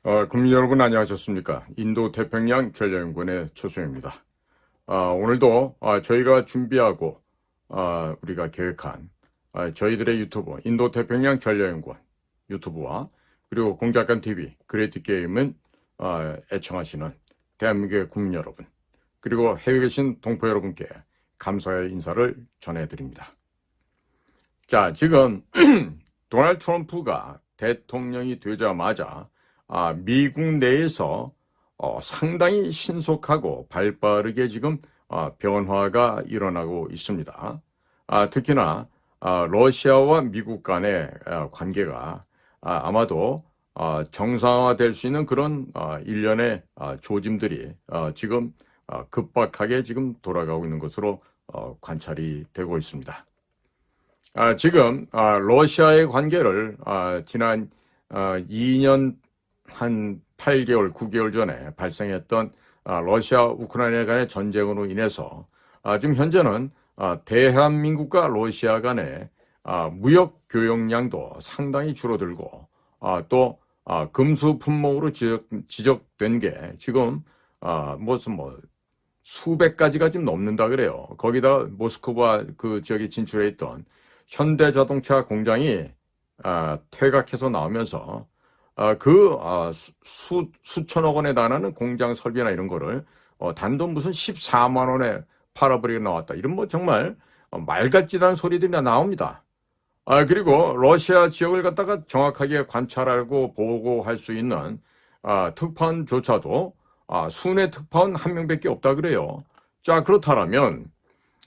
국민 여러분 안녕하셨습니까? 인도 태평양 전략연구원의 최소영입니다. 오늘도 저희가 준비하고 우리가 계획한 저희들의 유튜브 인도 태평양 전략연구원 유튜브와 그리고 공작관 TV 그레이트 게임은 애청하시는 대한민국의 국민 여러분 그리고 해외에 계신 동포 여러분께 감사의 인사를 전해드립니다. 자, 지금 도널드 트럼프가 대통령이 되자마자 미국 내에서 상당히 신속하고 발빠르게 지금 변화가 일어나고 있습니다. 특히나 러시아와 미국 간의 관계가 아마도 정상화될 수 있는 그런 일련의 조짐들이 지금 급박하게 지금 돌아가고 있는 것으로 관찰이 되고 있습니다. 지금 러시아의 관계를 지난 2년 한 8개월, 9개월 전에 발생했던 러시아 우크라이나 간의 전쟁으로 인해서 지금 현재는 대한민국과 러시아 간의 무역 교역량도 상당히 줄어들고 또 금수 품목으로 지적된 게 지금 무슨 수백 가지가 지금 넘는다 그래요. 거기다 모스크바 그 지역에 진출해 있던 현대자동차 공장이 퇴각해서 나오면서 수천억 원에 달하는 공장 설비나 이런 거를 단돈 무슨 14만 원에 팔아버리게 나왔다. 이런 정말 말 같지도 않은 소리들이 나옵니다. 그리고 러시아 지역을 갖다가 정확하게 관찰하고 보고할 수 있는 특파원조차도 순회 특파원 한 명밖에 없다 그래요. 자, 그렇다면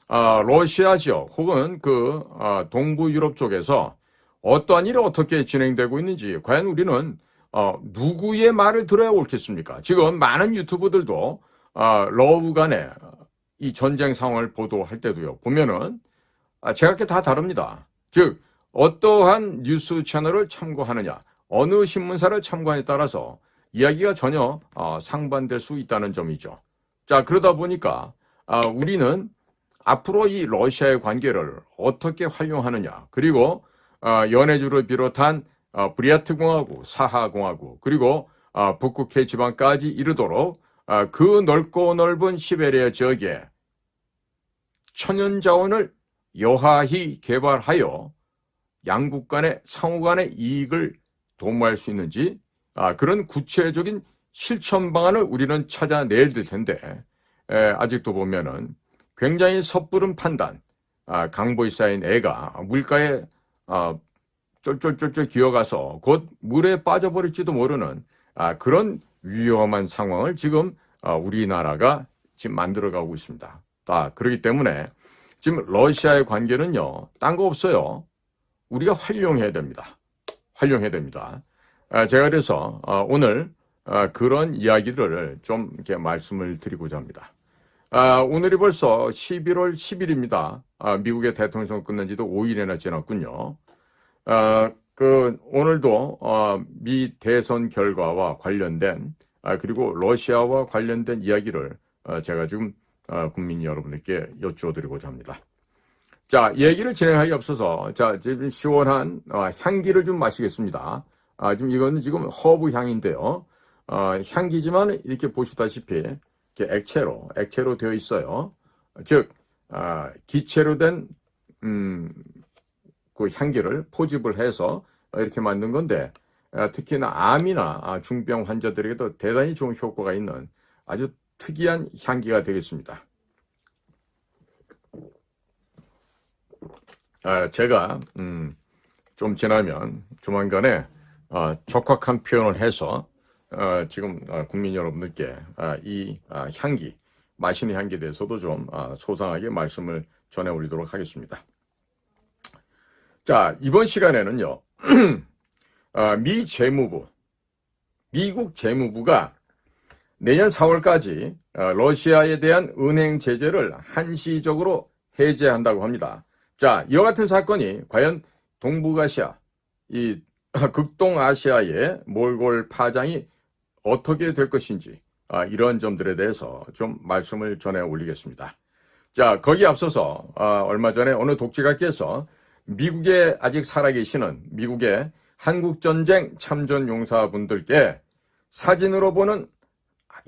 러시아 지역 혹은 동부 유럽 쪽에서 어떠한 일이 어떻게 진행되고 있는지 과연 우리는 누구의 말을 들어야 옳겠습니까? 지금 많은 유튜버들도 러우 간의 이 전쟁 상황을 보도할 때도요. 보면은 제각기 다 다릅니다. 즉 어떠한 뉴스 채널을 참고하느냐, 어느 신문사를 참고하느냐에 따라서 이야기가 전혀 상반될 수 있다는 점이죠. 자, 그러다 보니까 우리는 앞으로 이 러시아의 관계를 어떻게 활용하느냐, 그리고 연해주를 비롯한 브리야트 공화국, 사하 공화국, 그리고 북극해 지방까지 이르도록 그 넓고 넓은 시베리아 지역에 천연 자원을 여하히 개발하여 양국 간의 상호 간의 이익을 도모할 수 있는지 그런 구체적인 실천 방안을 우리는 찾아내야 될 텐데 아직도 보면은 굉장히 섣부른 판단, 강보에 쌓인 애가 물가에 쫄쫄쫄쫄 기어가서 곧 물에 빠져버릴지도 모르는 그런 위험한 상황을 지금 우리나라가 지금 만들어가고 있습니다. 그렇기 때문에 지금 러시아의 관계는요, 딴 거 없어요. 우리가 활용해야 됩니다. 활용해야 됩니다. 제가 그래서 오늘 그런 이야기들을 좀 이렇게 말씀을 드리고자 합니다. 오늘이 벌써 11월 10일입니다. 미국의 대통령 선거 끝난 지도 5일이나 지났군요. 오늘도 미 대선 결과와 관련된 그리고 러시아와 관련된 이야기를 제가 지금 국민 여러분들께 여쭈어드리고자 합니다. 자, 얘기를 진행하기 앞서서 지금 시원한 향기를 좀 마시겠습니다. 지금 이거는 지금 허브 향인데요. 향기지만 이렇게 보시다시피 이렇게 액체로 되어 있어요. 즉 기체로 된 그 향기를 포집을 해서 이렇게 만든 건데 특히나 암이나 중병 환자들에게도 대단히 좋은 효과가 있는 아주 특이한 향기가 되겠습니다. 제가 좀 지나면 조만간에 적확한 표현을 해서 지금 국민 여러분들께 이 향기, 마시는 향기에 대해서도 좀 소상하게 말씀을 전해드리도록 하겠습니다. 자, 이번 시간에는요, 미국 재무부가 내년 4월까지 러시아에 대한 은행 제재를 한시적으로 해제한다고 합니다. 자, 이와 같은 사건이 과연 동북아시아, 이 극동아시아의 몰골 파장이 어떻게 될 것인지 이런 점들에 대해서 좀 말씀을 전해 올리겠습니다. 자, 거기에 앞서서 얼마 전에 어느 독재가께서 미국에 아직 살아계시는 미국의 한국전쟁 참전용사분들께 사진으로 보는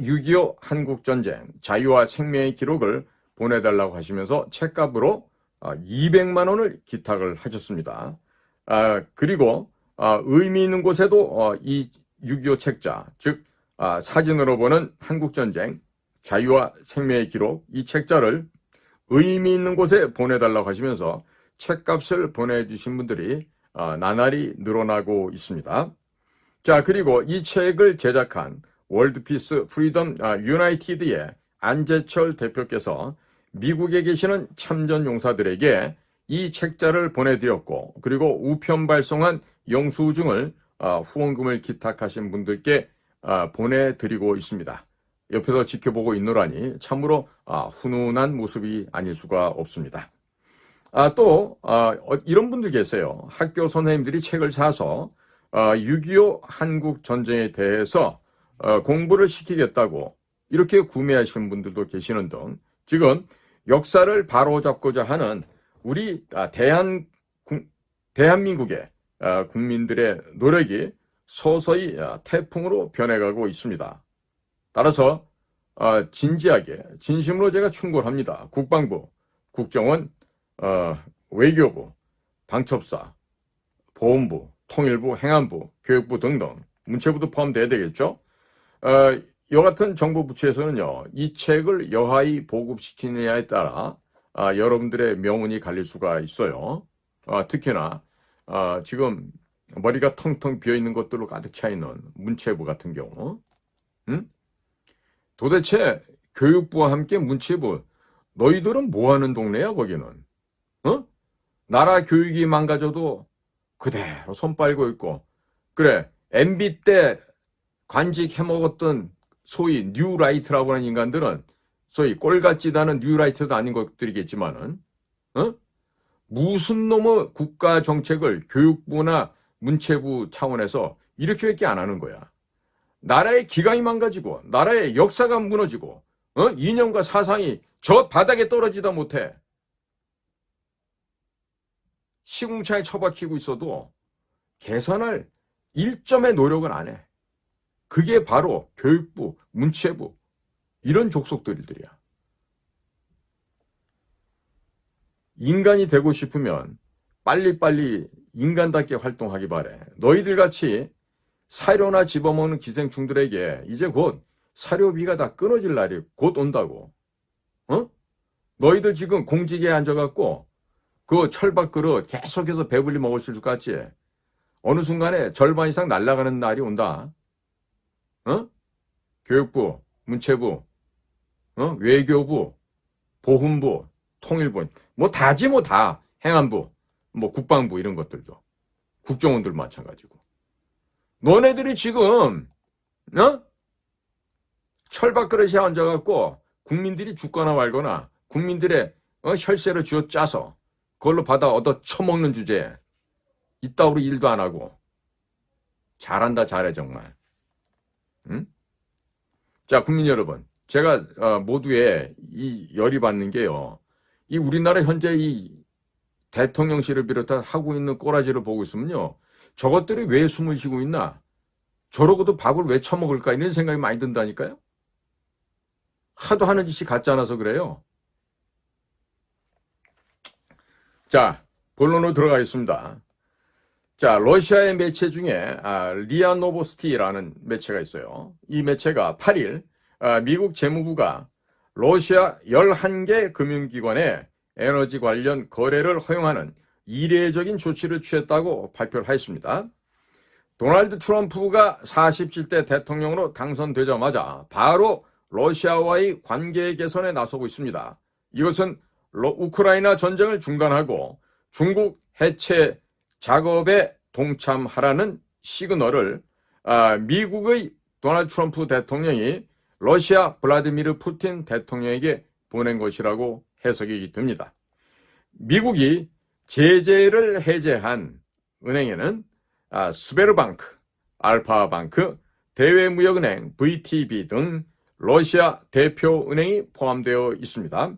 6.25 한국전쟁 자유와 생명의 기록을 보내달라고 하시면서 책값으로 200만 원을 기탁을 하셨습니다. 그리고 의미 있는 곳에도 이 6.25 책자, 즉 사진으로 보는 한국전쟁 자유와 생명의 기록, 이 책자를 의미 있는 곳에 보내달라고 하시면서 책값을 보내주신 분들이 나날이 늘어나고 있습니다. 자, 그리고 이 책을 제작한 월드피스 프리덤 유나이티드의 안재철 대표께서 미국에 계시는 참전용사들에게 이 책자를 보내드렸고, 그리고 우편 발송한 영수증을 후원금을 기탁하신 분들께 보내드리고 있습니다. 옆에서 지켜보고 있노라니 참으로 훈훈한 모습이 아닐 수가 없습니다. 또 이런 분들 계세요. 학교 선생님들이 책을 사서 6.25 한국 전쟁에 대해서 공부를 시키겠다고 이렇게 구매하시는 분들도 계시는 등 지금 역사를 바로잡고자 하는 우리 대한민국의 국민들의 노력이 서서히 태풍으로 변해가고 있습니다. 따라서 진지하게 진심으로 제가 충고합니다. 국방부, 국정원, 외교부, 방첩사, 보훈부, 통일부, 행안부, 교육부 등등 문체부도 포함돼야 되겠죠. 이와 같은 정부 부처에서는요, 이 책을 여하이 보급시키느냐에 따라 여러분들의 명운이 갈릴 수가 있어요. 특히나 지금 머리가 텅텅 비어있는 것들로 가득 차있는 문체부 같은 경우, 도대체 교육부와 함께 문체부, 너희들은 뭐하는 동네야 거기는? 나라 교육이 망가져도 그대로 손 빨고 있고, 그래 MB 때 관직 해먹었던 소위 뉴라이트라고 하는 인간들은 소위 꼴같지도 않은 뉴라이트도 아닌 것들이겠지만은 무슨 놈의 국가 정책을 교육부나 문체부 차원에서 이렇게밖에 안 하는 거야. 나라의 기강이 망가지고 나라의 역사가 무너지고 이념과 사상이 저 바닥에 떨어지다 못해 시궁창에 처박히고 있어도 개선할 일점의 노력은 안 해. 그게 바로 교육부, 문체부 이런 족속들이야. 인간이 되고 싶으면 빨리빨리 인간답게 활동하기 바래. 너희들 같이 사료나 집어먹는 기생충들에게 이제 곧 사료비가 다 끊어질 날이 곧 온다고. 너희들 지금 공직에 앉아갖고 그 철밥 그릇 계속해서 배불리 먹을 것 같지? 어느 순간에 절반 이상 날아가는 날이 온다. 교육부, 문체부, 외교부, 보훈부, 통일부, 뭐 다지 뭐 다. 행안부, 뭐 국방부 이런 것들도. 국정원들 마찬가지고. 너네들이 지금 철밥그릇에 앉아갖고 국민들이 죽거나 말거나 국민들의 혈세를 쥐어짜서 그걸로 받아 얻어 처먹는 주제에 이따위로 일도 안 하고 잘한다 잘해 정말. 자, 국민 여러분, 제가 모두에 이 열이 받는 게요, 이 우리나라 현재 이 대통령실을 비롯한 하고 있는 꼬라지를 보고 있으면요, 저것들이 왜 숨을 쉬고 있나? 저러고도 밥을 왜 처먹을까? 이런 생각이 많이 든다니까요. 하도 하는 짓이 같지 않아서 그래요. 자, 본론으로 들어가겠습니다. 자, 러시아의 매체 중에 리아 노보스티라는 매체가 있어요. 이 매체가 8일 미국 재무부가 러시아 11개 금융기관의 에너지 관련 거래를 허용하는 이례적인 조치를 취했다고 발표를 하였습니다. 도널드 트럼프가 47대 대통령으로 당선되자마자 바로 러시아와의 관계 개선에 나서고 있습니다. 이것은 우크라이나 전쟁을 중단하고 중국 해체 작업에 동참하라는 시그널을 미국의 도널드 트럼프 대통령이 러시아 블라디미르 푸틴 대통령에게 보낸 것이라고 해석이 됩니다. 미국이 제재를 해제한 은행에는 스베르방크, 알파방크, 대외무역은행, VTB 등 러시아 대표은행이 포함되어 있습니다.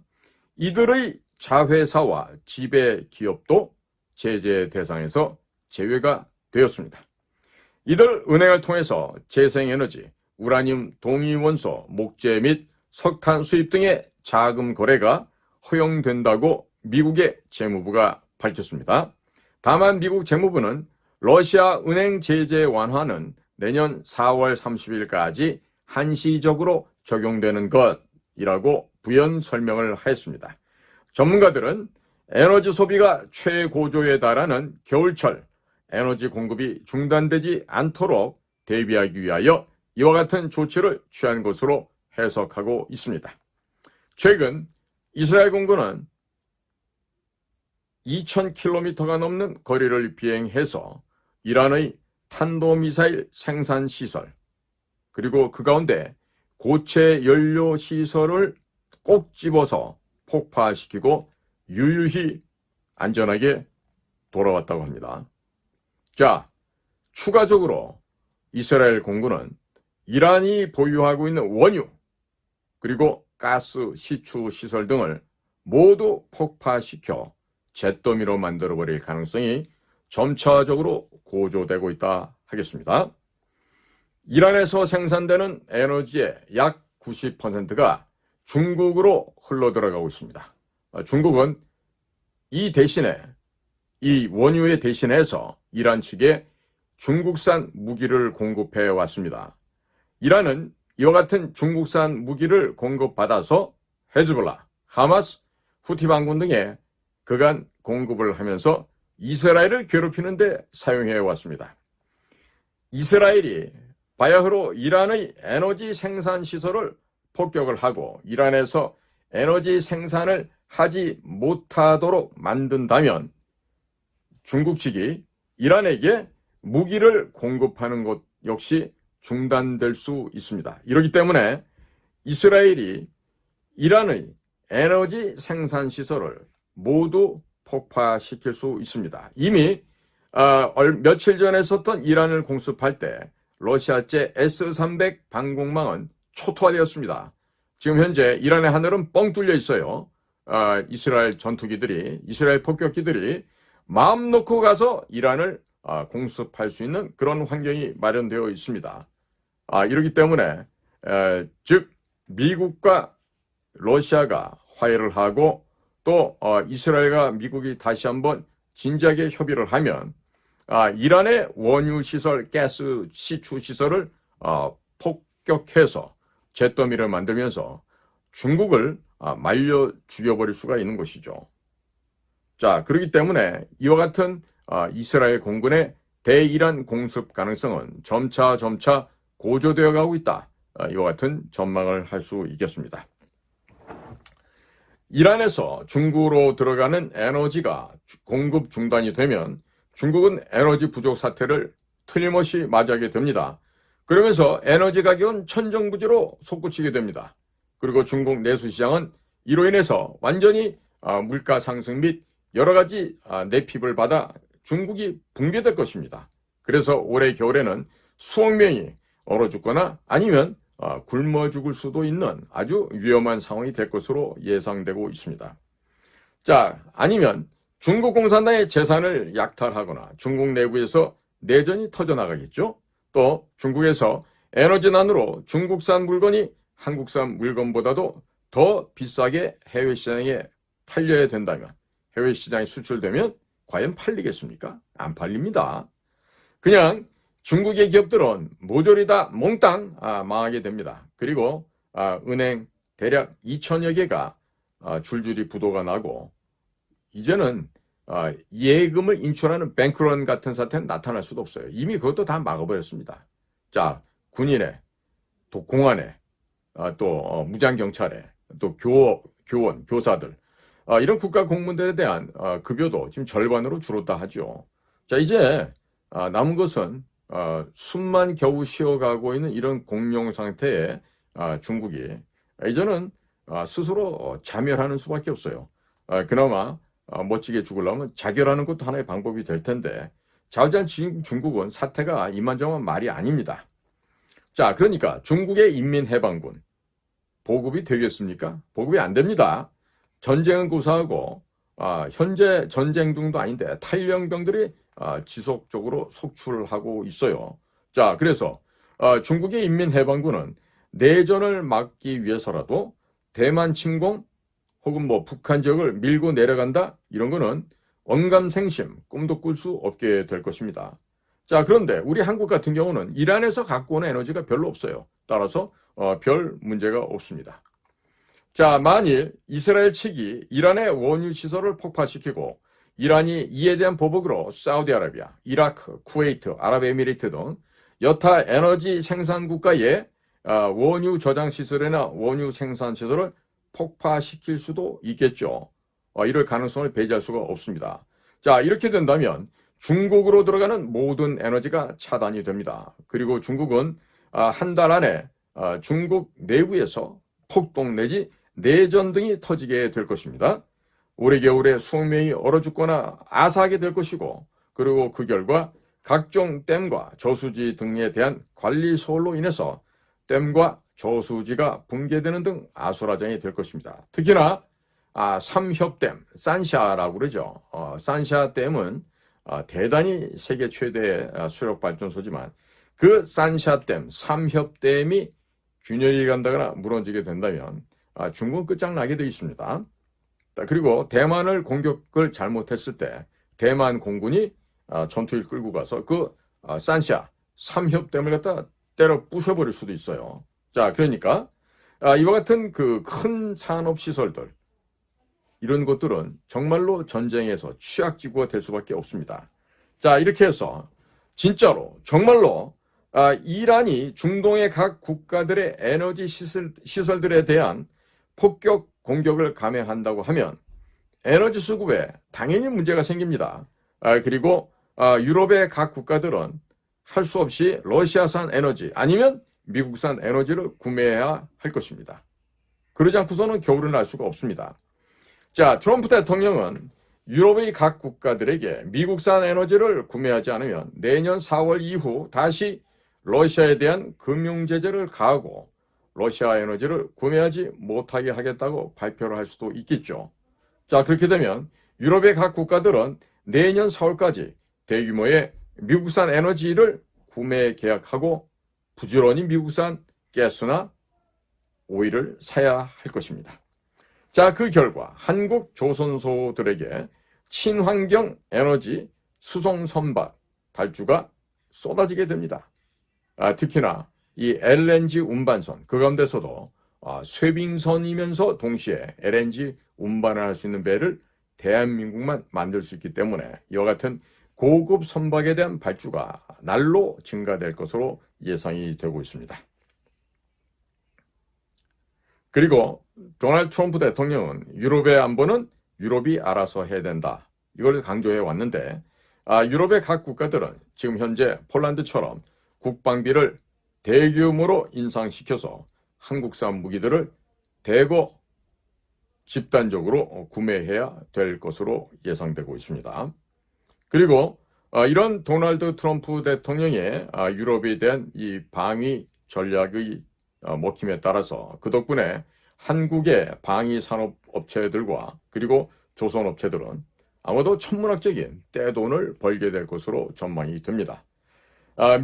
이들의 자회사와 지배기업도 제재 대상에서 제외가 되었습니다. 이들 은행을 통해서 재생에너지, 우라늄 동위원소 목재 및 석탄 수입 등의 자금 거래가 허용된다고 미국의 재무부가 밝혔습니다. 다만 미국 재무부는 러시아 은행 제재 완화는 내년 4월 30일까지 한시적으로 적용되는 것이라고 부연 설명을 하였습니다. 전문가들은 에너지 소비가 최고조에 달하는 겨울철 에너지 공급이 중단되지 않도록 대비하기 위하여 이와 같은 조치를 취한 것으로 해석하고 있습니다. 최근 이스라엘 공군은 2,000km가 넘는 거리를 비행해서 이란의 탄도미사일 생산시설, 그리고 그 가운데 고체 연료 시설을 꼭 집어서 폭파시키고 유유히 안전하게 돌아왔다고 합니다. 자, 추가적으로 이스라엘 공군은 이란이 보유하고 있는 원유, 그리고 가스 시추 시설 등을 모두 폭파시켜 잿더미로 만들어버릴 가능성이 점차적으로 고조되고 있다 하겠습니다. 이란에서 생산되는 에너지의 약 90%가 중국으로 흘러들어가고 있습니다. 중국은 이 원유의 대신해서 이란 측에 중국산 무기를 공급해 왔습니다. 이란은 이와 같은 중국산 무기를 공급받아서 헤즈볼라, 하마스, 후티 반군 등에 그간 공급을 하면서 이스라엘을 괴롭히는 데 사용해 왔습니다. 이스라엘이 바야흐로 이란의 에너지 생산 시설을 폭격을 하고 이란에서 에너지 생산을 하지 못하도록 만든다면 중국 측이 이란에게 무기를 공급하는 것 역시 중단될 수 있습니다. 이렇기 때문에 이스라엘이 이란의 에너지 생산 시설을 모두 폭파시킬 수 있습니다. 이미 며칠 전에 썼던 이란을 공습할 때 러시아제 S-300 방공망은 초토화되었습니다. 지금 현재 이란의 하늘은 뻥 뚫려 있어요. 이스라엘 전투기들이, 이스라엘 폭격기들이 마음 놓고 가서 이란을 공습할 수 있는 그런 환경이 마련되어 있습니다. 이렇기 때문에 즉 미국과 러시아가 화해를 하고 또 이스라엘과 미국이 다시 한번 진지하게 협의를 하면 이란의 원유 시설, 가스 시추 시설을 폭격해서 잿더미를 만들면서 중국을 말려 죽여버릴 수가 있는 것이죠. 자, 그렇기 때문에 이와 같은 이스라엘 공군의 대이란 공습 가능성은 점차 고조되어 가고 있다. 이와 같은 전망을 할 수 있겠습니다. 이란에서 중국으로 들어가는 에너지가 공급 중단이 되면 중국은 에너지 부족 사태를 틀림없이 맞이하게 됩니다. 그러면서 에너지 가격은 천정부지로 솟구치게 됩니다. 그리고 중국 내수시장은 이로 인해서 완전히 물가 상승 및 여러 가지 내핍을 받아 중국이 붕괴될 것입니다. 그래서 올해 겨울에는 수억 명이 얼어 죽거나 아니면 굶어 죽을 수도 있는 아주 위험한 상황이 될 것으로 예상되고 있습니다. 자, 아니면 중국 공산당의 재산을 약탈하거나 중국 내부에서 내전이 터져나가겠죠. 또 중국에서 에너지난으로 중국산 물건이 한국산 물건보다도 더 비싸게 해외 시장에 팔려야 된다면, 해외 시장에 수출되면 과연 팔리겠습니까? 안 팔립니다. 그냥 중국의 기업들은 모조리 다 몽땅 망하게 됩니다. 그리고 은행 대략 2천여 개가 줄줄이 부도가 나고 이제는 예금을 인출하는 뱅크런 같은 사태는 나타날 수도 없어요. 이미 그것도 다 막아버렸습니다. 자, 군인에, 또 공안에, 또 무장경찰에, 또 교원, 교사들, 이런 국가 공무원들에 대한 급여도 지금 절반으로 줄었다 하죠. 자, 이제 남은 것은 숨만 겨우 쉬어가고 있는 이런 공룡 상태에 중국이 이제는 스스로 자멸하는 수밖에 없어요. 그나마 멋지게 죽으려면 자결하는 것도 하나의 방법이 될 텐데 자우지간 지금 중국은 사태가 이만저만 말이 아닙니다. 자, 그러니까 중국의 인민해방군 보급이 되겠습니까? 보급이 안 됩니다. 전쟁은 고사하고 현재 전쟁 중도 아닌데 탈영병들이 지속적으로 속출하고 있어요. 자, 그래서 중국의 인민해방군은 내전을 막기 위해서라도 대만 침공 혹은 북한 지역을 밀고 내려간다 이런 거는 언감생심 꿈도 꿀 수 없게 될 것입니다. 자, 그런데 우리 한국 같은 경우는 이란에서 갖고 오는 에너지가 별로 없어요. 따라서 별 문제가 없습니다. 자, 만일 이스라엘 측이 이란의 원유 시설을 폭파시키고 이란이 이에 대한 보복으로 사우디아라비아, 이라크, 쿠웨이트, 아랍에미리트 등 여타 에너지 생산 국가의 원유 저장 시설이나 원유 생산 시설을 폭파시킬 수도 있겠죠. 이럴 가능성을 배제할 수가 없습니다. 자, 이렇게 된다면 중국으로 들어가는 모든 에너지가 차단이 됩니다. 그리고 중국은 한 달 안에 중국 내부에서 폭동 내지 내전 등이 터지게 될 것입니다. 올해 겨울에 수억 명이 얼어 죽거나 아사하게 될 것이고, 그리고 그 결과 각종 댐과 저수지 등에 대한 관리 소홀로 인해서 댐과 저수지가 붕괴되는 등 아수라장이 될 것입니다. 특히나 삼협댐, 산샤라고 그러죠. 산샤 댐은 대단히 세계 최대의 수력 발전소지만 그 산샤댐, 삼협댐이 균열이 간다거나 무너지게 된다면 중국은 끝장나게 되어 있습니다. 그리고 대만을 공격을 잘못했을 때 대만 공군이 전투기 끌고 가서 그 산샤, 삼협댐을 갖다 때려 부숴버릴 수도 있어요. 자, 그러니까 이와 같은 그 큰 산업 시설들 이런 것들은 정말로 전쟁에서 취약지구가 될 수밖에 없습니다. 자, 이렇게 해서 진짜로 정말로 이란이 중동의 각 국가들의 에너지 시설들에 대한 폭격 공격을 감행한다고 하면 에너지 수급에 당연히 문제가 생깁니다. 그리고 유럽의 각 국가들은 할 수 없이 러시아산 에너지 아니면 미국산 에너지를 구매해야 할 것입니다. 그러지 않고서는 겨울을 날 수가 없습니다. 자, 트럼프 대통령은 유럽의 각 국가들에게 미국산 에너지를 구매하지 않으면 내년 4월 이후 다시 러시아에 대한 금융 제재를 가하고 러시아 에너지를 구매하지 못하게 하겠다고 발표를 할 수도 있겠죠. 자, 그렇게 되면 유럽의 각 국가들은 내년 4월까지 대규모의 미국산 에너지를 구매 계약하고 부지런히 미국산 가스나 오일을 사야 할 것입니다. 자, 그 결과 한국 조선소들에게 친환경 에너지 수송 선박 발주가 쏟아지게 됩니다. 특히나 이 LNG 운반선 그 가운데서도 쇄빙선이면서 동시에 LNG 운반을 할 수 있는 배를 대한민국만 만들 수 있기 때문에 이와 같은 고급 선박에 대한 발주가 날로 증가될 것으로 예상이 되고 있습니다. 그리고 도널드 트럼프 대통령은 유럽의 안보는 유럽이 알아서 해야 된다. 이걸 강조해 왔는데 유럽의 각 국가들은 지금 현재 폴란드처럼 국방비를 대규모로 인상시켜서 한국산 무기들을 대거 집단적으로 구매해야 될 것으로 예상되고 있습니다. 그리고 이런 도널드 트럼프 대통령의 유럽에 대한 이 방위 전략의 먹힘에 따라서 그 덕분에 한국의 방위 산업 업체들과 그리고 조선 업체들은 아마도 천문학적인 떼돈을 벌게 될 것으로 전망이 됩니다.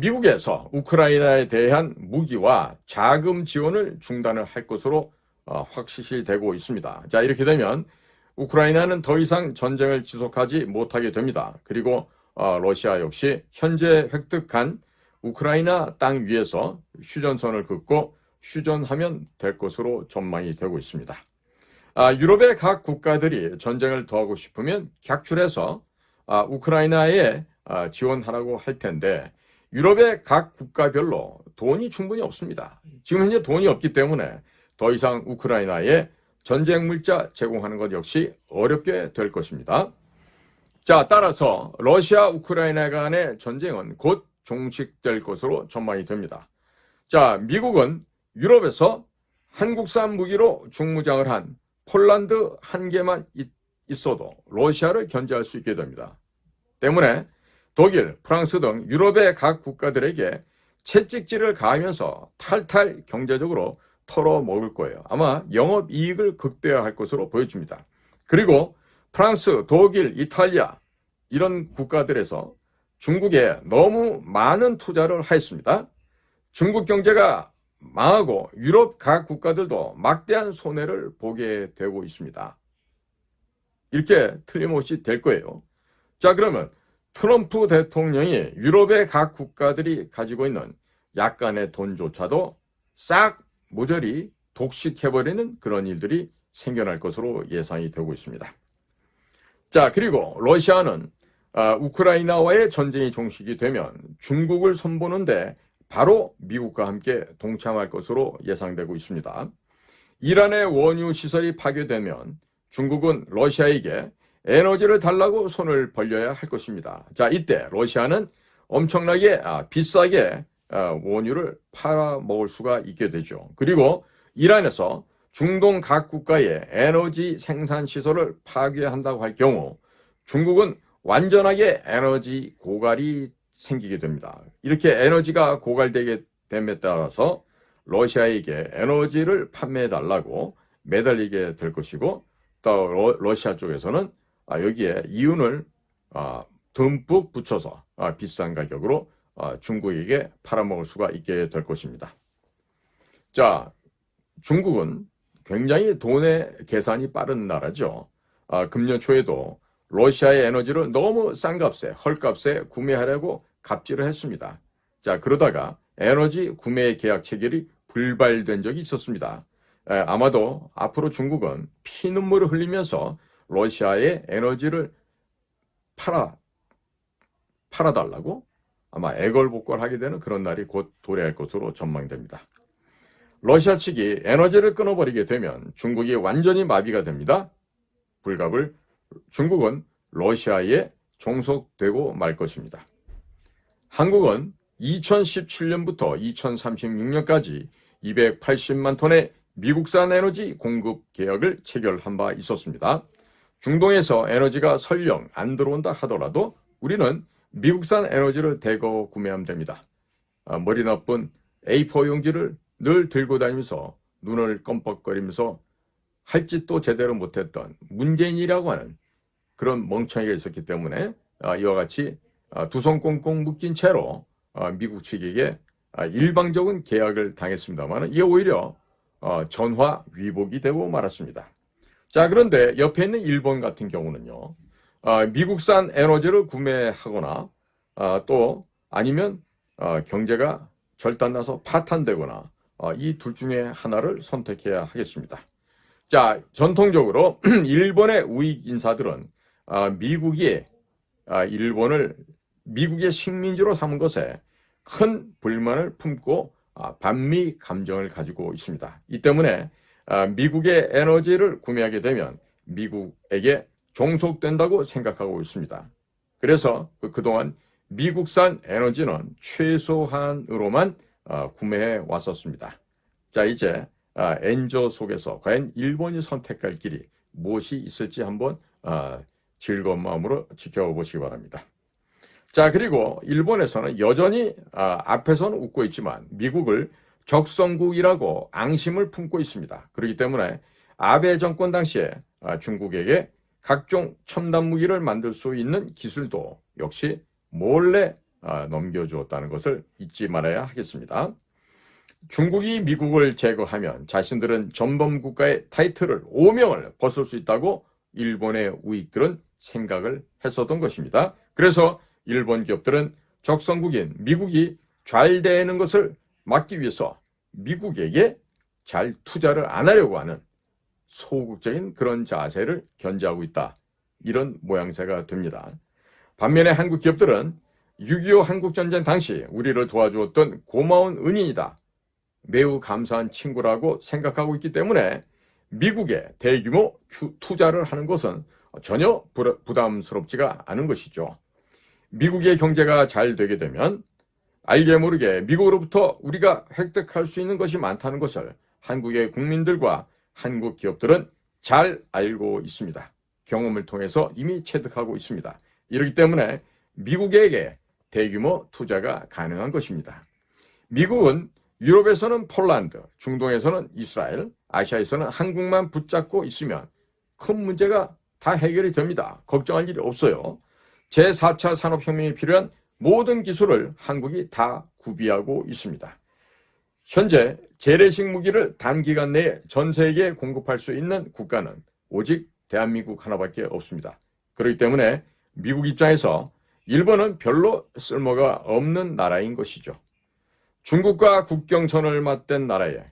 미국에서 우크라이나에 대한 무기와 자금 지원을 중단을 할 것으로 확실시되고 있습니다. 자, 이렇게 되면 우크라이나는 더 이상 전쟁을 지속하지 못하게 됩니다. 그리고 러시아 역시 현재 획득한 우크라이나 땅 위에서 휴전선을 긋고 휴전하면 될 것으로 전망이 되고 있습니다. 유럽의 각 국가들이 전쟁을 더하고 싶으면 객출해서 우크라이나에 지원하라고 할 텐데 유럽의 각 국가별로 돈이 충분히 없습니다. 지금 현재 돈이 없기 때문에 더 이상 우크라이나에 전쟁 물자 제공하는 것 역시 어렵게 될 것입니다. 자, 따라서 러시아 우크라이나 간의 전쟁은 곧 종식될 것으로 전망이 됩니다. 자, 미국은 유럽에서 한국산 무기로 중무장을 한 폴란드 한 개만 있어도 러시아를 견제할 수 있게 됩니다. 때문에 독일, 프랑스 등 유럽의 각 국가들에게 채찍질을 가하면서 탈탈 경제적으로 털어먹을 거예요. 아마 영업이익을 극대화할 것으로 보여집니다. 그리고 프랑스, 독일, 이탈리아 이런 국가들에서 중국에 너무 많은 투자를 하였습니다. 중국 경제가 망하고 유럽 각 국가들도 막대한 손해를 보게 되고 있습니다. 이렇게 틀림없이 될 거예요. 자, 그러면 트럼프 대통령이 유럽의 각 국가들이 가지고 있는 약간의 돈조차도 싹 모조리 독식해버리는 그런 일들이 생겨날 것으로 예상이 되고 있습니다. 자, 그리고 러시아는 우크라이나와의 전쟁이 종식이 되면 중국을 손보는데 바로 미국과 함께 동참할 것으로 예상되고 있습니다. 이란의 원유 시설이 파괴되면 중국은 러시아에게 에너지를 달라고 손을 벌려야 할 것입니다. 자, 이때 러시아는 엄청나게 비싸게 원유를 팔아먹을 수가 있게 되죠. 그리고 이란에서 중동 각 국가의 에너지 생산 시설을 파괴한다고 할 경우 중국은 완전하게 에너지 고갈이 생기게 됩니다. 이렇게 에너지가 고갈되게 됨에 따라서 러시아에게 에너지를 판매해달라고 매달리게 될 것이고, 또 러시아 쪽에서는 여기에 이윤을 듬뿍 붙여서 비싼 가격으로 중국에게 팔아먹을 수가 있게 될 것입니다. 자, 중국은 굉장히 돈의 계산이 빠른 나라죠. 금년 초에도 러시아의 에너지를 너무 싼 값에, 헐값에 구매하려고 갑질을 했습니다. 자, 그러다가 에너지 구매 계약 체결이 불발된 적이 있었습니다. 아마도 앞으로 중국은 피눈물을 흘리면서 러시아의 에너지를 팔아달라고 아마 애걸복걸하게 되는 그런 날이 곧 도래할 것으로 전망됩니다. 러시아 측이 에너지를 끊어버리게 되면 중국이 완전히 마비가 됩니다. 불갑을 중국은 러시아에 종속되고 말 것입니다. 한국은 2017년부터 2036년까지 280만 톤의 미국산 에너지 공급 계약을 체결한 바 있었습니다. 중동에서 에너지가 설령 안 들어온다 하더라도 우리는 미국산 에너지를 대거 구매하면 됩니다. 머리 나쁜 A4 용지를 늘 들고 다니면서 눈을 껌뻑거리면서 할 짓도 제대로 못했던 문재인이라고 하는 그런 멍청이가 있었기 때문에 이와 같이 두 손 꽁꽁 묶인 채로 미국 측에게 일방적인 계약을 당했습니다만 이게 오히려 전화위복이 되고 말았습니다. 자, 그런데 옆에 있는 일본 같은 경우는요, 미국산 에너지를 구매하거나 또 아니면 경제가 절단나서 파탄되거나 이 둘 중에 하나를 선택해야 하겠습니다. 자, 전통적으로 일본의 우익 인사들은 미국이 일본을 미국의 식민지로 삼은 것에 큰 불만을 품고 반미 감정을 가지고 있습니다. 이 때문에 미국의 에너지를 구매하게 되면 미국에게 종속된다고 생각하고 있습니다. 그래서 그동안 미국산 에너지는 최소한으로만 구매해 왔었습니다. 자, 이제 엔저 속에서 과연 일본이 선택할 길이 무엇이 있을지 한번 즐거운 마음으로 지켜보시기 바랍니다. 자, 그리고 일본에서는 여전히 앞에서는 웃고 있지만 미국을 적성국이라고 앙심을 품고 있습니다. 그렇기 때문에 아베 정권 당시에 중국에게 각종 첨단 무기를 만들 수 있는 기술도 역시 몰래 넘겨주었다는 것을 잊지 말아야 하겠습니다. 중국이 미국을 제거하면 자신들은 전범국가의 타이틀을 오명을 벗을 수 있다고 일본의 우익들은 생각을 했었던 것입니다. 그래서 일본 기업들은 적성국인 미국이 잘 되는 것을 막기 위해서 미국에게 잘 투자를 안 하려고 하는 소극적인 그런 자세를 견지하고 있다. 이런 모양새가 됩니다. 반면에 한국 기업들은 6.25 한국전쟁 당시 우리를 도와주었던 고마운 은인이다. 매우 감사한 친구라고 생각하고 있기 때문에 미국에 대규모 투자를 하는 것은 전혀 부담스럽지가 않은 것이죠. 미국의 경제가 잘 되게 되면 알게 모르게 미국으로부터 우리가 획득할 수 있는 것이 많다는 것을 한국의 국민들과 한국 기업들은 잘 알고 있습니다. 경험을 통해서 이미 체득하고 있습니다. 이렇기 때문에 미국에게 대규모 투자가 가능한 것입니다. 미국은 유럽에서는 폴란드, 중동에서는 이스라엘, 아시아에서는 한국만 붙잡고 있으면 큰 문제가 다 해결이 됩니다. 걱정할 일이 없어요. 제4차 산업혁명이 필요한 모든 기술을 한국이 다 구비하고 있습니다. 현재 재래식 무기를 단기간 내에 전 세계에 공급할 수 있는 국가는 오직 대한민국 하나밖에 없습니다. 그렇기 때문에 미국 입장에서 일본은 별로 쓸모가 없는 나라인 것이죠. 중국과 국경선을 맞댄 나라에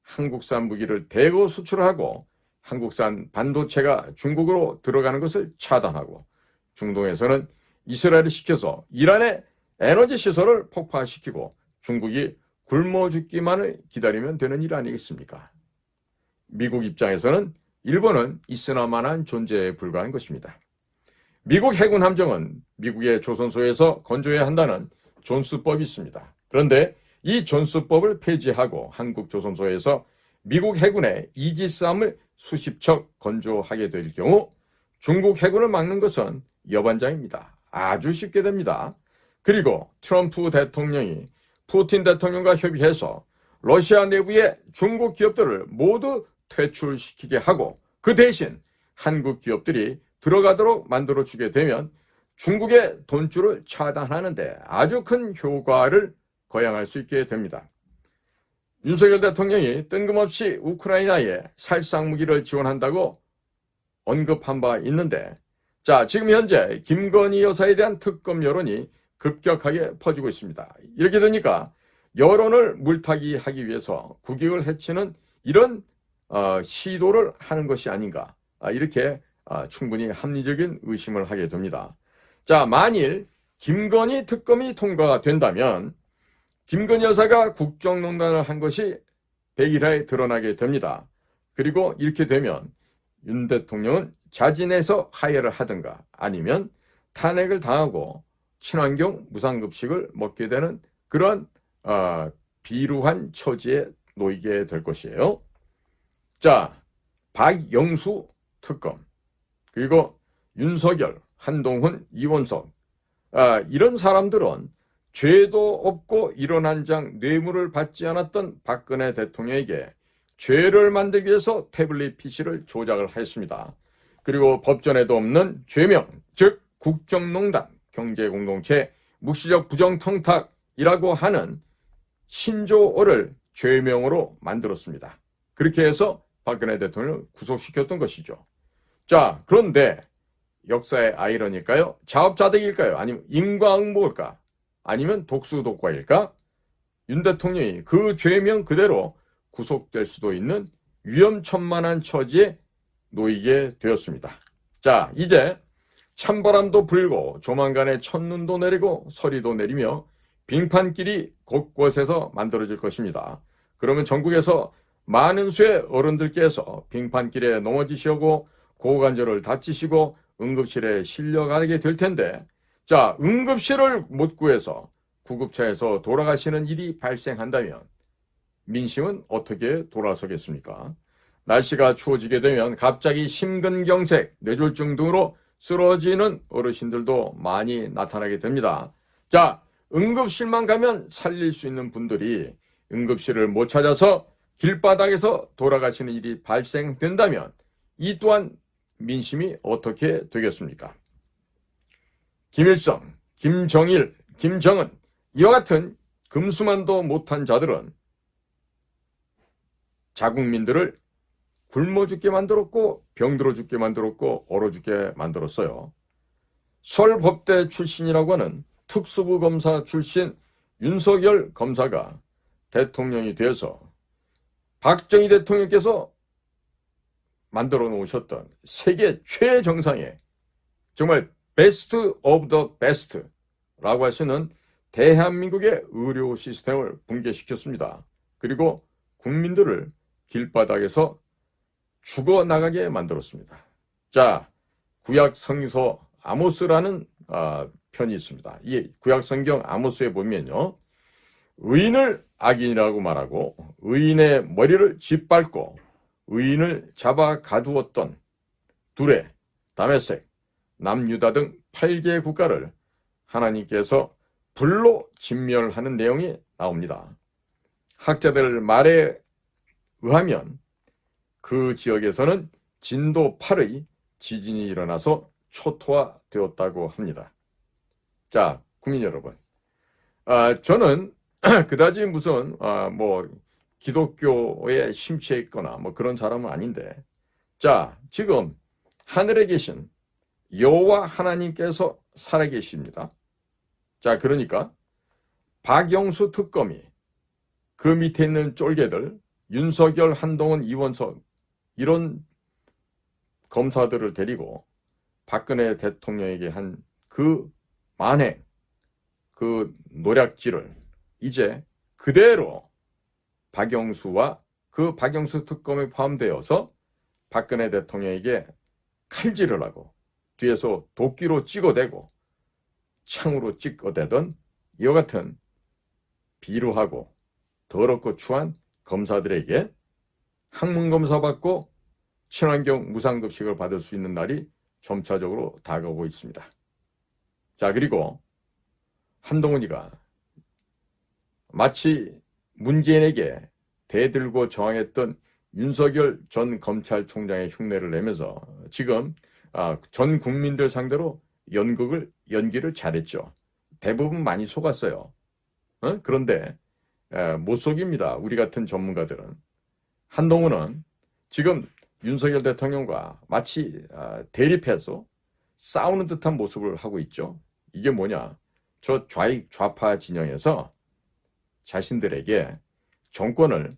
한국산 무기를 대거 수출하고 한국산 반도체가 중국으로 들어가는 것을 차단하고 중동에서는 이스라엘을 시켜서 이란의 에너지 시설을 폭파시키고 중국이 굶어 죽기만을 기다리면 되는 일 아니겠습니까? 미국 입장에서는 일본은 있으나마나한 존재에 불과한 것입니다. 미국 해군 함정은 미국의 조선소에서 건조해야 한다는 존스법이 있습니다. 그런데 이 존스법을 폐지하고 한국 조선소에서 미국 해군의 이지스함을 수십 척 건조하게 될 경우 중국 해군을 막는 것은 여반장입니다. 아주 쉽게 됩니다. 그리고 트럼프 대통령이 푸틴 대통령과 협의해서 러시아 내부의 중국 기업들을 모두 퇴출시키게 하고 그 대신 한국 기업들이 들어가도록 만들어주게 되면 중국의 돈줄을 차단하는데 아주 큰 효과를 거양할 수 있게 됩니다. 윤석열 대통령이 뜬금없이 우크라이나에 살상무기를 지원한다고 언급한 바 있는데 지금 현재 김건희 여사에 대한 특검 여론이 급격하게 퍼지고 있습니다. 이렇게 되니까 여론을 물타기하기 위해서 국익을 해치는 이런 시도를 하는 것이 아닌가 이렇게 충분히 합리적인 의심을 하게 됩니다. 만일 김건희 특검이 통과가 된다면 김건희 여사가 국정농단을 한 것이 백일하에 드러나게 됩니다. 그리고 이렇게 되면 윤 대통령은 자진해서 하야를 하든가 아니면 탄핵을 당하고 친환경 무상급식을 먹게 되는 그런 비루한 처지에 놓이게 될 것이에요. 박영수 특검 그리고 윤석열, 한동훈, 이원석 이런 사람들은 죄도 없고 일원 장 뇌물을 받지 않았던 박근혜 대통령에게 죄를 만들기 위해서 태블릿 PC를 조작을 했습니다. 그리고 법전에도 없는 죄명, 즉 국정농단, 경제공동체, 묵시적 부정청탁이라고 하는 신조어를 죄명으로 만들었습니다. 그렇게 해서 박근혜 대통령을 구속시켰던 것이죠. 그런데 역사의 아이러니일까요? 자업자득일까요? 아니면 인과응보일까? 아니면 독수독과일까? 윤 대통령이 그 죄명 그대로 구속될 수도 있는 위험천만한 처지에 놓이게 되었습니다. 이제 찬바람도 불고 조만간에 첫눈도 내리고 서리도 내리며 빙판길이 곳곳에서 만들어질 것입니다. 그러면 전국에서 많은 수의 어른들께서 빙판길에 넘어지시고 고관절을 다치시고 응급실에 실려가게 될 텐데 응급실을 못 구해서 구급차에서 돌아가시는 일이 발생한다면 민심은 어떻게 돌아서겠습니까? 날씨가 추워지게 되면 갑자기 심근경색, 뇌졸중 등으로 쓰러지는 어르신들도 많이 나타나게 됩니다. 응급실만 가면 살릴 수 있는 분들이 응급실을 못 찾아서 길바닥에서 돌아가시는 일이 발생된다면 이 또한 민심이 어떻게 되겠습니까? 김일성, 김정일, 김정은 이와 같은 금수만도 못한 자들은 자국민들을 굶어 죽게 만들었고 병들어 죽게 만들었고 얼어 죽게 만들었어요. 서울법대 출신이라고 하는 특수부 검사 출신 윤석열 검사가 대통령이 되어서 박정희 대통령께서 만들어 놓으셨던 세계 최정상의 정말 베스트 오브 더 베스트라고 할 수 있는 대한민국의 의료 시스템을 붕괴시켰습니다. 그리고 국민들을 길바닥에서 죽어나가게 만들었습니다. 구약 성서 아모스라는 편이 있습니다. 이 구약 성경 아모스에 보면요. 의인을 악인이라고 말하고 의인의 머리를 짓밟고 의인을 잡아 가두었던 두레, 다메섹, 남유다 등 8개 국가를 하나님께서 불로 진멸하는 내용이 나옵니다. 학자들 말에 의하면 그 지역에서는 진도 8의 지진이 일어나서 초토화되었다고 합니다. 국민 여러분, 저는 그다지 무슨 뭐 기독교에 심취해 있거나 뭐 그런 사람은 아닌데, 자, 지금 하늘에 계신 여호와 하나님께서 살아계십니다. 자, 그러니까 박영수 특검이 그 밑에 있는 쫄개들, 윤석열, 한동훈, 이원석 이런 검사들을 데리고 박근혜 대통령에게 한 그 만행, 그 노략질을 이제 그대로 박영수와 그 박영수 특검에 포함되어서 박근혜 대통령에게 칼질을 하고 뒤에서 도끼로 찍어대고 창으로 찍어대던 이와 같은 비루하고 더럽고 추한 검사들에게 학문검사 받고 친환경 무상급식을 받을 수 있는 날이 점차적으로 다가오고 있습니다. 자, 그리고 한동훈이가 마치 문재인에게 대들고 저항했던 윤석열 전 검찰총장의 흉내를 내면서 지금 전 국민들 상대로 연기를 잘했죠. 대부분 많이 속았어요. 그런데 못 속입니다. 우리 같은 전문가들은. 한동훈은 지금 윤석열 대통령과 마치 대립해서 싸우는 듯한 모습을 하고 있죠. 이게 뭐냐? 저 좌파 진영에서 자신들에게 정권을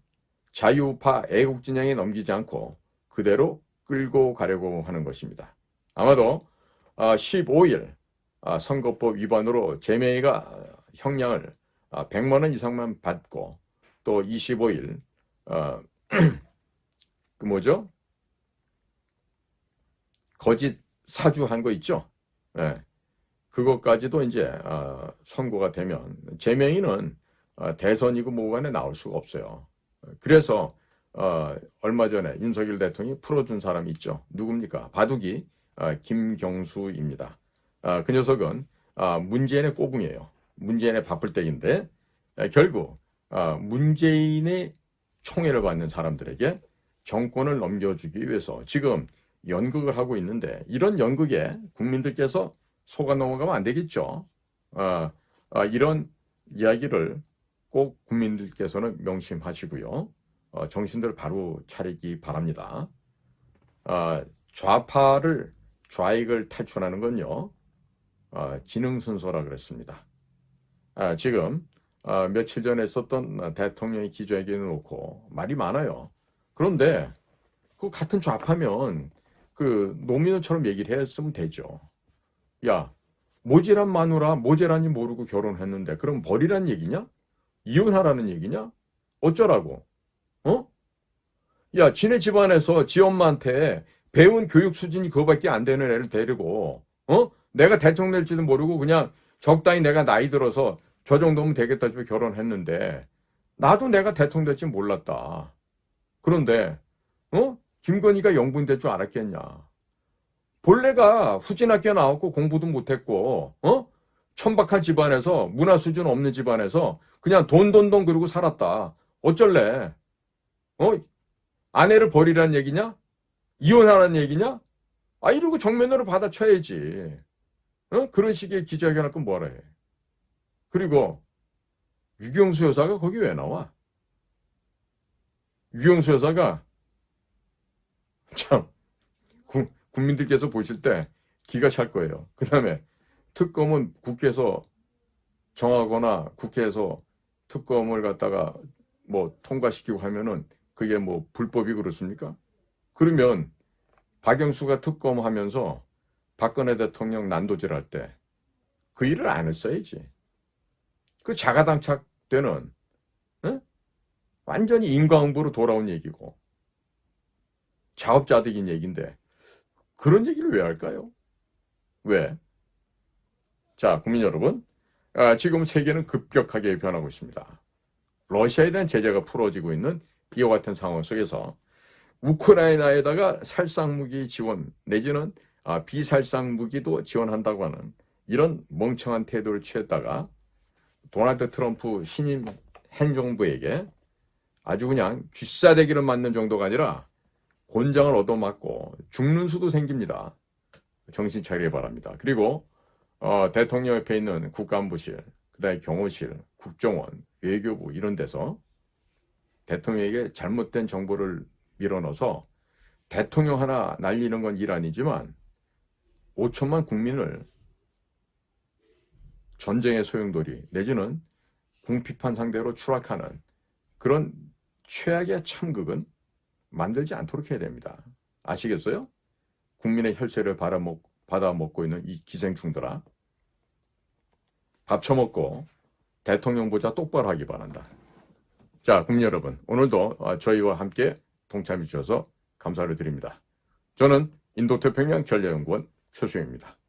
자유우파 애국 진영에 넘기지 않고 그대로 끌고 가려고 하는 것입니다. 아마도 15일 선거법 위반으로 제명이가 형량을 100만 원 이상만 받고 또 25일 그 뭐죠? 거짓 사주한 거 있죠? 네. 그것까지도 이제 선고가 되면 제명이는 대선이고 뭐고 간에 나올 수가 없어요. 그래서 얼마 전에 윤석열 대통령이 풀어준 사람이 있죠. 누굽니까? 바둑이 김경수입니다. 그 녀석은 문재인의 꼬붕이에요. 문재인의 바쁠때인데 결국 문재인의 총애를 받는 사람들에게 정권을 넘겨주기 위해서 지금 연극을 하고 있는데 이런 연극에 국민들께서 속아 넘어가면 안 되겠죠. 이런 이야기를 꼭 국민들께서는 명심하시고요. 정신들 바로 차리기 바랍니다. 좌익을 탈출하는 건요. 지능순서라 그랬습니다. 지금 며칠 전에 썼던 대통령의 기자회견을 놓고 말이 많아요. 그런데 그 같은 좌파면 그 노무현처럼 얘기를 했으면 되죠. 야, 모질한 마누라 모질한지 모르고 결혼했는데 그럼 버리란 얘기냐? 이혼하라는 얘기냐? 어쩌라고? 야, 지네 집안에서 지 엄마한테 배운 교육 수준이 그거밖에 안 되는 애를 데리고 내가 대통령 될지도 모르고 그냥 적당히 내가 나이 들어서 저 정도면 되겠다 싶어 결혼했는데 나도 내가 대통령 될지 몰랐다. 그런데 김건희가 영부인 될 줄 알았겠냐? 본래가 후진학교 나왔고 공부도 못했고 천박한 집안에서 문화 수준 없는 집안에서 그냥 돈 그러고 살았다. 어쩔래? 아내를 버리라는 얘기냐? 이혼하라는 얘기냐? 이러고 정면으로 받아쳐야지. 그런 식의 기자회견 할 건 뭐라 해. 그리고 유경수 여사가 거기 왜 나와? 유경수 여사가 참 국민들께서 보실 때 기가 찰 거예요. 그 다음에 특검은 국회에서 정하거나 국회에서 특검을 갖다가 뭐 통과시키고 하면은 그게 뭐 불법이 그렇습니까? 그러면 박영수가 특검하면서 박근혜 대통령 난도질할 때 그 일을 안 했어야지. 그 자가당착되는 완전히 인과응보로 돌아온 얘기고 자업자득인 얘기인데 그런 얘기를 왜 할까요? 왜? 자, 국민 여러분, 지금 세계는 급격하게 변하고 있습니다. 러시아에 대한 제재가 풀어지고 있는 이와 같은 상황 속에서 우크라이나에다가 살상무기 지원 내지는 비살상무기도 지원한다고 하는 이런 멍청한 태도를 취했다가 도널드 트럼프 신임 행정부에게 아주 그냥 귀싸대기를 맞는 정도가 아니라 곤장을 얻어맞고 죽는 수도 생깁니다. 정신 차리기 바랍니다. 그리고 대통령 옆에 있는 국가안보실, 그다음에 경호실, 국정원, 외교부 이런 데서 대통령에게 잘못된 정보를 밀어넣어서 대통령 하나 날리는 건 일 아니지만 5천만 국민을 전쟁의 소용돌이 내지는 궁핍한 상대로 추락하는 그런 최악의 참극은 만들지 않도록 해야 됩니다. 아시겠어요? 국민의 혈세를 받아먹고 있는 이 기생충들아, 밥 처먹고 대통령 보자 똑바로 하기 바란다. 자, 국민 여러분, 오늘도 저희와 함께 동참해 주셔서 감사를 드립니다. 저는 인도태평양 전략연구원 최수영입니다.